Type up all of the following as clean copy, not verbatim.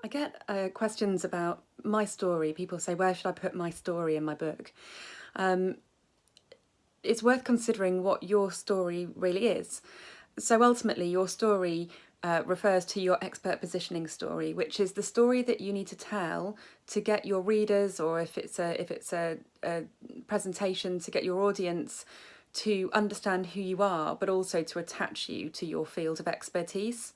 I get questions about my story. People say, where should I put my story in my book? Um, it's worth considering what your story really is. So ultimately, your story refers to your expert positioning story, which is the story that you need to tell to get your readers, or if it's a presentation, to get your audience to understand who you are, but also to attach you to your field of expertise.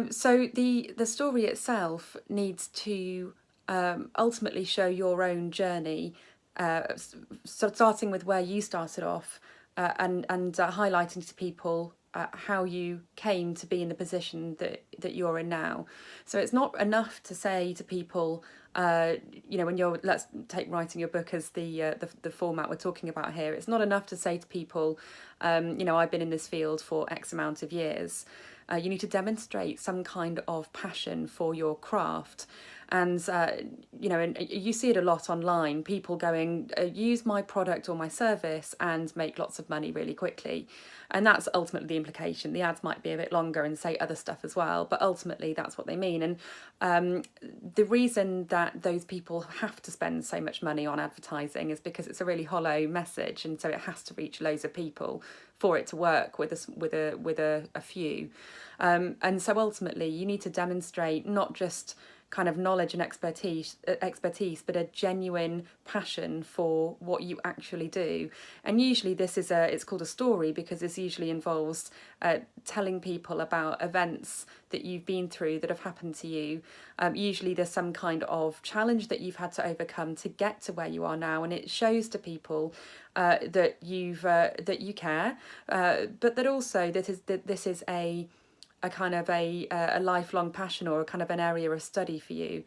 So the story itself needs to ultimately show your own journey, so starting with where you started off, and highlighting to people how you came to be in the position that you're in now. So it's not enough to say to people, when you're, let's take writing your book as the format we're talking about here. It's not enough to say to people, I've been in this field for X amount of years. You need to demonstrate some kind of passion for your craft. And, and you see it a lot online, people going, use my product or my service and make lots of money really quickly. And that's ultimately the implication. The ads might be a bit longer and say other stuff as well, but ultimately that's what they mean. And the reason that those people have to spend so much money on advertising is because it's a really hollow message, and so it has to reach loads of people for it to work with a few. And so ultimately, you need to demonstrate not just kind of knowledge and expertise, but a genuine passion for what you actually do. And usually it's called a story because this usually involves telling people about events that you've been through that have happened to you. Usually there's some kind of challenge that you've had to overcome to get to where you are now, and it shows to people that you care, but that also this is a kind of a lifelong passion, or a kind of an area of study for you.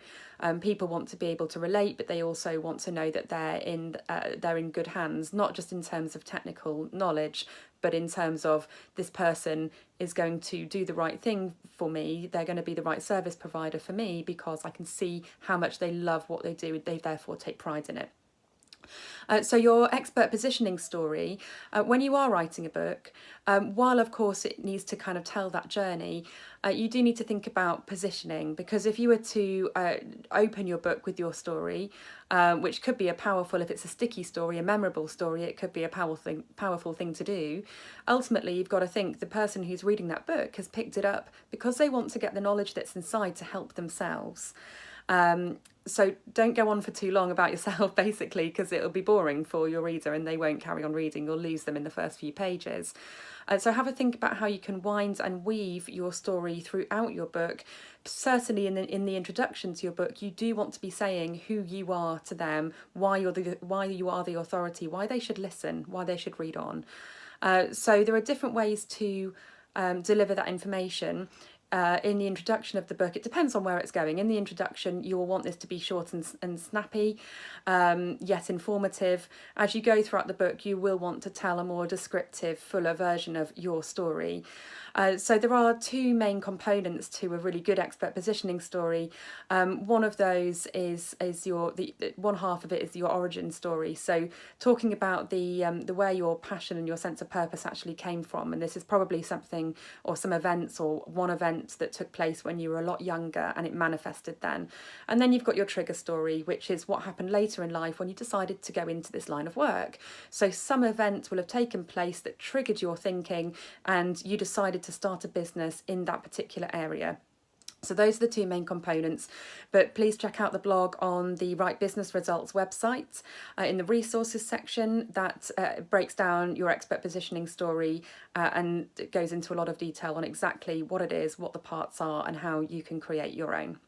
People want to be able to relate, but they also want to know that they're in good hands, not just in terms of technical knowledge, but in terms of this person is going to do the right thing for me. They're going to be the right service provider for me because I can see how much they love what they do. They therefore take pride in it. So your expert positioning story, when you are writing a book, while of course it needs to kind of tell that journey, you do need to think about positioning, because if you were to open your book with your story, which could be if it's a sticky story, a memorable story, it could be a powerful thing to do. Ultimately, you've got to think the person who's reading that book has picked it up because they want to get the knowledge that's inside to help themselves. So don't go on for too long about yourself, basically, because it'll be boring for your reader and they won't carry on reading. You'll lose them in the first few pages. So have a think about how you can wind and weave your story throughout your book. Certainly in the introduction to your book, you do want to be saying who you are to them, why you are the authority, why they should listen, why they should read on. So there are different ways to deliver that information. In the introduction of the book, it depends on where it's going. In the introduction, you will want this to be short and snappy, yet informative. As you go throughout the book, you will want to tell a more descriptive, fuller version of your story. So there are two main components to a really good expert positioning story. One of those is one half of it is your origin story. So talking about the where your passion and your sense of purpose actually came from, and this is probably something or some events or one event that took place when you were a lot younger and it manifested then. And then you've got your trigger story, which is what happened later in life when you decided to go into this line of work. So some event will have taken place that triggered your thinking and you decided to start a business in that particular area. So those are the two main components, but please check out the blog on the Write Business Results website in the resources section that breaks down your expert positioning story and goes into a lot of detail on exactly what it is, what the parts are, and how you can create your own.